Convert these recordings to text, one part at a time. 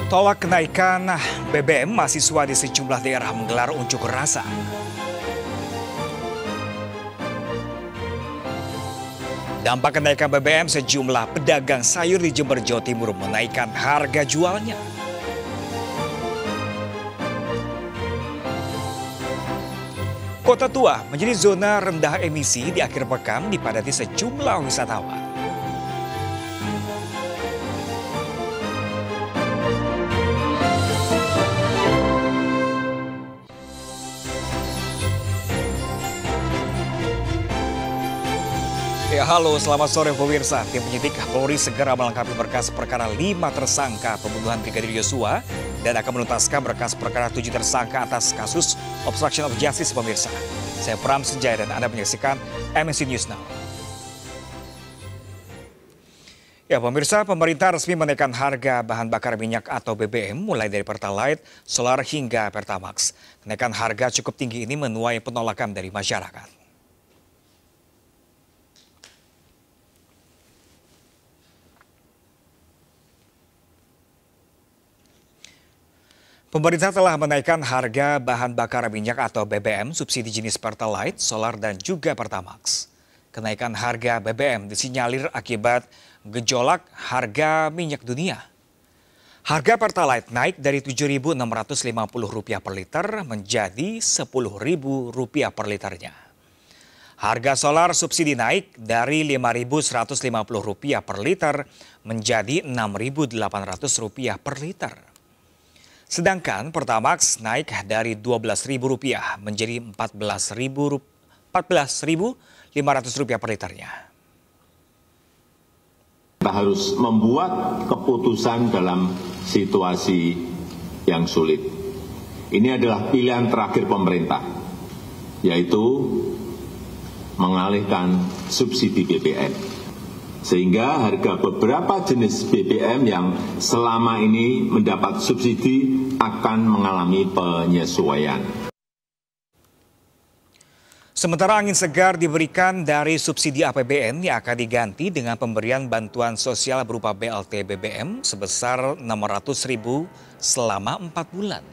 Tolak kenaikan BBM, mahasiswa di sejumlah daerah menggelar unjuk rasa. Dampak kenaikan BBM, sejumlah pedagang sayur di Jember, Jawa Timur menaikkan harga jualnya. Kota tua menjadi zona rendah emisi di akhir pekan dipadati sejumlah wisatawan. Ya, halo, selamat sore pemirsa. Tim penyidik Polri segera melengkapi berkas perkara 5 tersangka pembunuhan Brigadir Yosua dan akan menuntaskan berkas perkara 7 tersangka atas kasus obstruction of justice pemirsa. Saya Pram Senjaya dan Anda menyaksikan MNC News Now. Ya pemirsa, pemerintah resmi menaikkan harga bahan bakar minyak atau BBM mulai dari Pertalite, Solar hingga Pertamax. Kenaikan harga cukup tinggi ini menuai penolakan dari masyarakat. Pemerintah telah menaikkan harga bahan bakar minyak atau BBM subsidi jenis Pertalite, Solar, dan juga Pertamax. Kenaikan harga BBM disinyalir akibat gejolak harga minyak dunia. Harga Pertalite naik dari Rp7.650 per liter menjadi Rp10.000 per liternya. Harga solar subsidi naik dari Rp5.150 per liter menjadi Rp6.800 per liter. Sedangkan Pertamax naik dari Rp12.000 menjadi Rp14.500 per liternya. Kita harus membuat keputusan dalam situasi yang sulit. Ini adalah pilihan terakhir pemerintah, yaitu mengalihkan subsidi BBM. Sehingga harga beberapa jenis BBM yang selama ini mendapat subsidi akan mengalami penyesuaian. Sementara angin segar diberikan dari subsidi APBN yang akan diganti dengan pemberian bantuan sosial berupa BLT BBM sebesar Rp600.000 selama 4 bulan.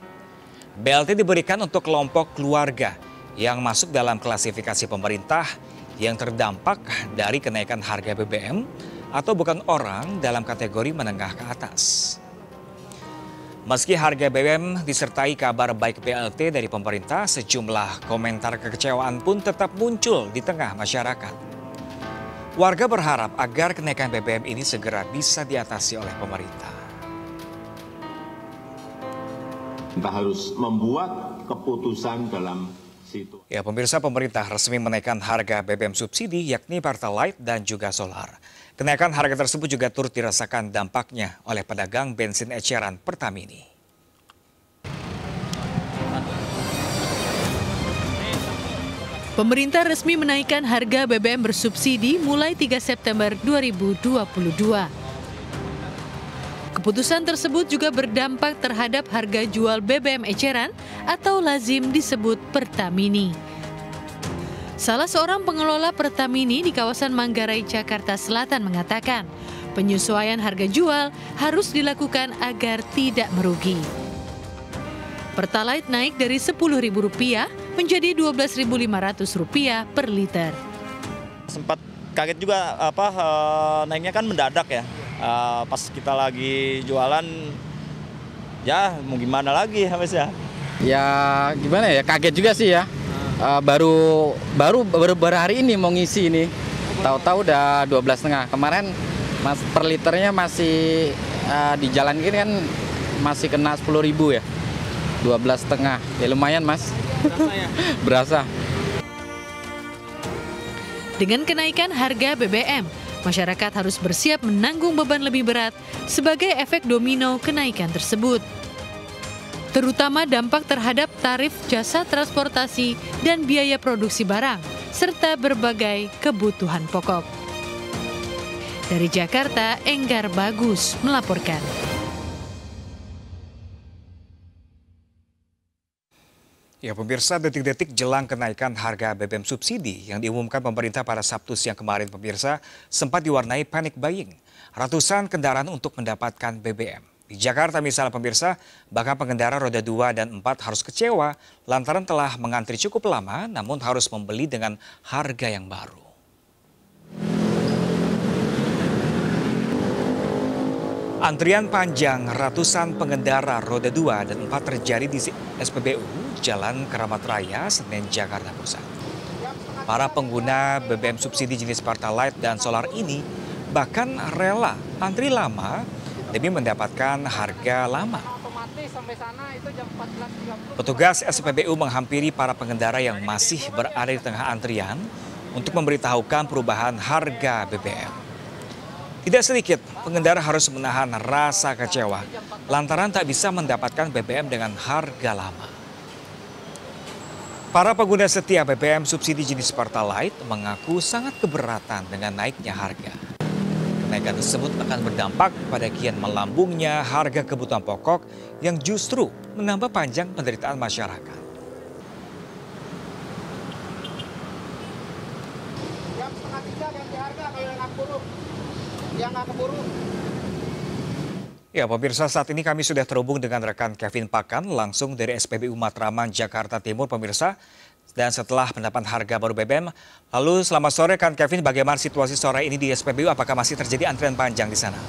BLT diberikan untuk kelompok keluarga yang masuk dalam klasifikasi pemerintah yang terdampak dari kenaikan harga BBM atau bukan orang dalam kategori menengah ke atas. Meski harga BBM disertai kabar baik BLT dari pemerintah, sejumlah komentar kekecewaan pun tetap muncul di tengah masyarakat. Warga berharap agar kenaikan BBM ini segera bisa diatasi oleh pemerintah. Kita harus membuat keputusan dalam Ya pemirsa, pemerintah resmi menaikkan harga BBM subsidi yakni Pertalite dan juga Solar. Kenaikan harga tersebut juga turut dirasakan dampaknya oleh pedagang bensin eceran Pertamini. Pemerintah resmi menaikkan harga BBM bersubsidi mulai 3 September 2022. Keputusan tersebut juga berdampak terhadap harga jual BBM eceran atau lazim disebut Pertamini. Salah seorang pengelola Pertamini di kawasan Manggarai, Jakarta Selatan mengatakan, penyesuaian harga jual harus dilakukan agar tidak merugi. Pertalite naik dari Rp10.000 menjadi Rp12.500 per liter. Sempat kaget juga naiknya kan mendadak ya. Pas kita lagi jualan, ya mau gimana lagi Mas ya? Ya gimana ya, kaget juga sih ya. Baru hari ini mau ngisi ini, tahu-tahu udah 12,5. Kemarin per liternya masih di jalan gini kan masih kena 10.000 ya, 12,5. Ya lumayan Mas. Berasa ya? Berasa. Dengan kenaikan harga BBM, masyarakat harus bersiap menanggung beban lebih berat sebagai efek domino kenaikan tersebut. Terutama dampak terhadap tarif jasa transportasi dan biaya produksi barang, serta berbagai kebutuhan pokok. Dari Jakarta, Enggar Bagus melaporkan. Ya pemirsa, detik-detik jelang kenaikan harga BBM subsidi yang diumumkan pemerintah pada Sabtu siang kemarin pemirsa sempat diwarnai panic buying. Ratusan kendaraan untuk mendapatkan BBM. Di Jakarta misalnya pemirsa, bahkan pengendara roda 2 dan 4 harus kecewa lantaran telah mengantri cukup lama namun harus membeli dengan harga yang baru. Antrian panjang ratusan pengendara roda 2 dan 4 terjadi di SPBU Jalan Keramat Raya, Senen, Jakarta Pusat. Para pengguna BBM subsidi jenis Pertalite dan solar ini bahkan rela antri lama demi mendapatkan harga lama. Petugas SPBU menghampiri para pengendara yang masih berada di tengah antrian untuk memberitahukan perubahan harga BBM. Tidak sedikit pengendara harus menahan rasa kecewa lantaran tak bisa mendapatkan BBM dengan harga lama. Para pengguna setia BBM subsidi jenis Pertalite mengaku sangat keberatan dengan naiknya harga. Kenaikan tersebut akan berdampak pada kian melambungnya harga kebutuhan pokok yang justru menambah panjang penderitaan masyarakat. Yang setengah 3 ganti harga kalau yang nggak keburu. Ya pemirsa, saat ini kami sudah terhubung dengan rekan Kevin Pakan langsung dari SPBU Matraman, Jakarta Timur pemirsa. Dan setelah pendapat harga baru BBM, lalu selamat sore kan Kevin, bagaimana situasi sore ini di SPBU? Apakah masih terjadi antrian panjang di sana?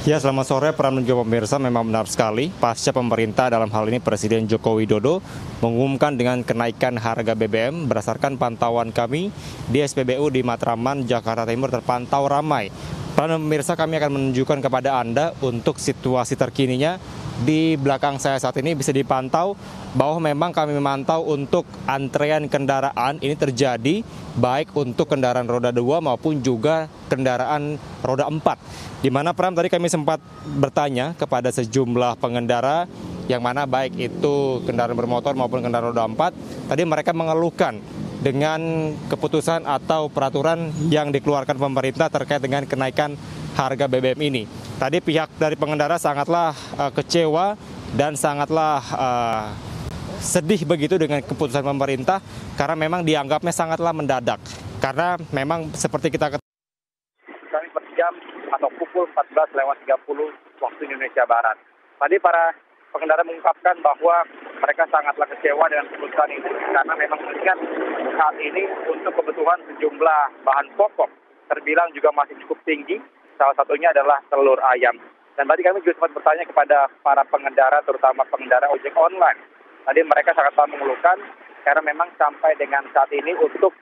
Ya, selamat sore Pram dan juga pemirsa. Memang benar sekali, pasca pemerintah dalam hal ini Presiden Joko Widodo mengumumkan dengan kenaikan harga BBM. Berdasarkan pantauan kami di SPBU di Matraman, Jakarta Timur terpantau ramai. Pram dan pemirsa, kami akan menunjukkan kepada Anda untuk situasi terkininya. Di belakang saya saat ini bisa dipantau bahwa memang kami memantau untuk antrean kendaraan ini terjadi baik untuk kendaraan roda 2 maupun juga kendaraan roda 4. Di mana Pram tadi kami sempat bertanya kepada sejumlah pengendara yang mana baik itu kendaraan bermotor maupun kendaraan roda 4. Tadi mereka mengeluhkan dengan keputusan atau peraturan yang dikeluarkan pemerintah terkait dengan kenaikan harga BBM ini. Tadi pihak dari pengendara sangatlah kecewa dan sangatlah sedih begitu dengan keputusan pemerintah karena memang dianggapnya sangatlah mendadak. Karena memang seperti kita Kami per jam atau pukul 14.30 waktu Indonesia Barat. Tadi para pengendara mengungkapkan bahwa mereka sangatlah kecewa dengan keputusan ini karena memang mengingat saat ini untuk kebutuhan sejumlah bahan pokok terbilang juga masih cukup tinggi. Salah satunya adalah telur ayam. Dan tadi kami juga sempat bertanya kepada para pengendara, terutama pengendara ojek online. Tadi mereka sangat mengeluhkan karena memang sampai dengan saat ini untuk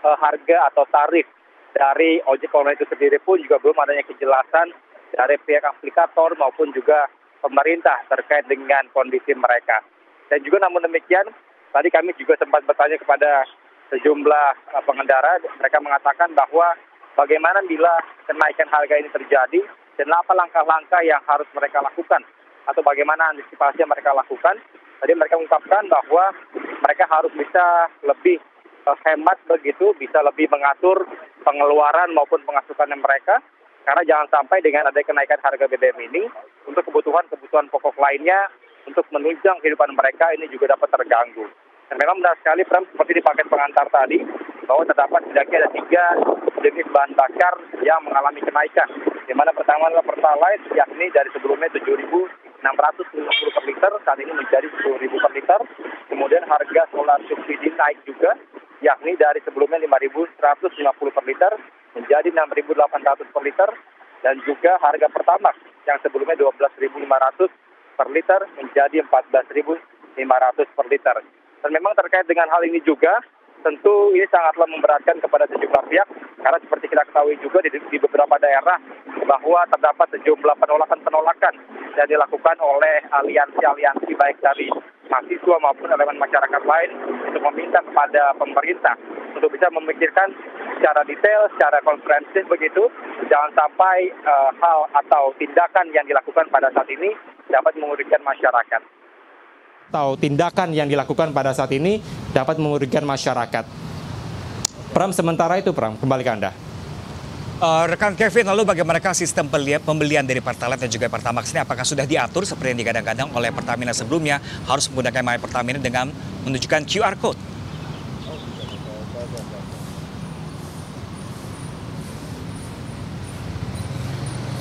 harga atau tarif dari ojek online itu sendiri pun juga belum adanya kejelasan dari pihak aplikator maupun juga pemerintah terkait dengan kondisi mereka. Dan juga namun demikian, tadi kami juga sempat bertanya kepada sejumlah pengendara, mereka mengatakan bahwa bagaimana bila kenaikan harga ini terjadi dan apa langkah-langkah yang harus mereka lakukan atau bagaimana antisipasi yang mereka lakukan. Tadi mereka mengungkapkan bahwa mereka harus bisa lebih hemat begitu, bisa lebih mengatur pengeluaran maupun pemasukan mereka. Karena jangan sampai dengan ada kenaikan harga BBM ini untuk kebutuhan pokok lainnya untuk menunjang kehidupan mereka ini juga dapat terganggu. Dan memang benar sekali, Pram, seperti di paket pengantar tadi, bahwa terdapat setidaknya ada 3 jenis bahan bakar yang mengalami kenaikan. Di mana pertama adalah Pertalite, yakni dari sebelumnya 7.650 per liter, saat ini menjadi 10.000 per liter. Kemudian harga solar subsidi naik juga, yakni dari sebelumnya 5.150 per liter, menjadi 6.800 per liter. Dan juga harga Pertamax yang sebelumnya 12.500 per liter, menjadi 14.500 per liter. Dan memang terkait dengan hal ini juga, tentu ini sangatlah memberatkan kepada sejumlah pihak, karena seperti kita ketahui juga di beberapa daerah bahwa terdapat sejumlah penolakan-penolakan yang dilakukan oleh aliansi-aliansi baik dari mahasiswa maupun elemen masyarakat lain untuk meminta kepada pemerintah untuk bisa memikirkan secara detail, secara komprehensif begitu, jangan sampai hal atau tindakan yang dilakukan pada saat ini dapat merugikan masyarakat. Atau tindakan yang dilakukan pada saat ini dapat merugikan masyarakat. Pram, sementara itu Pram, kembali ke Anda. Rekan Kevin, lalu bagaimana sistem pembelian dari Pertalite dan juga Pertamax ini? Apakah sudah diatur seperti yang digadang-gadang oleh Pertamina sebelumnya, harus menggunakan My Pertamina dengan menunjukkan QR Code?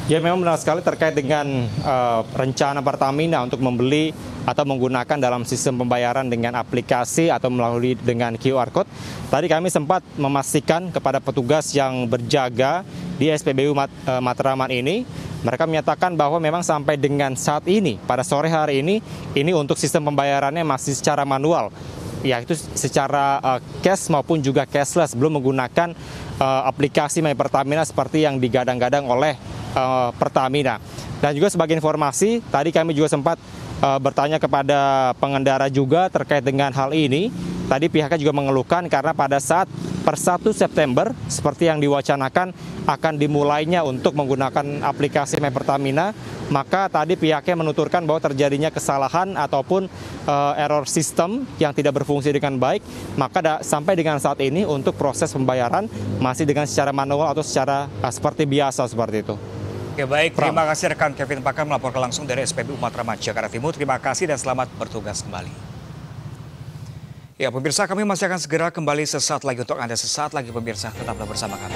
Ya memang benar sekali terkait dengan rencana Pertamina untuk membeli atau menggunakan dalam sistem pembayaran dengan aplikasi atau melalui dengan QR Code. Tadi kami sempat memastikan kepada petugas yang berjaga di SPBU Matraman ini, mereka menyatakan bahwa memang sampai dengan saat ini, pada sore hari ini untuk sistem pembayarannya masih secara manual, yaitu secara cash maupun juga cashless, belum menggunakan aplikasi My Pertamina seperti yang digadang-gadang oleh Pertamina. Dan juga sebagai informasi, tadi kami juga sempat bertanya kepada pengendara juga terkait dengan hal ini. Tadi pihaknya juga mengeluhkan karena pada saat per 1 September seperti yang diwacanakan akan dimulainya untuk menggunakan aplikasi My Pertamina, maka tadi pihaknya menuturkan bahwa terjadinya kesalahan ataupun error sistem yang tidak berfungsi dengan baik, maka sampai dengan saat ini untuk proses pembayaran masih dengan secara manual atau secara seperti biasa seperti itu. Oke, baik, terima kasih rekan Kevin Pakar melaporkan langsung dari SPBU Matraman, Jakarta Timur. Terima kasih dan selamat bertugas kembali. Ya pemirsa, kami masih akan segera kembali sesaat lagi untuk Anda. Sesaat lagi pemirsa, tetaplah bersama kami.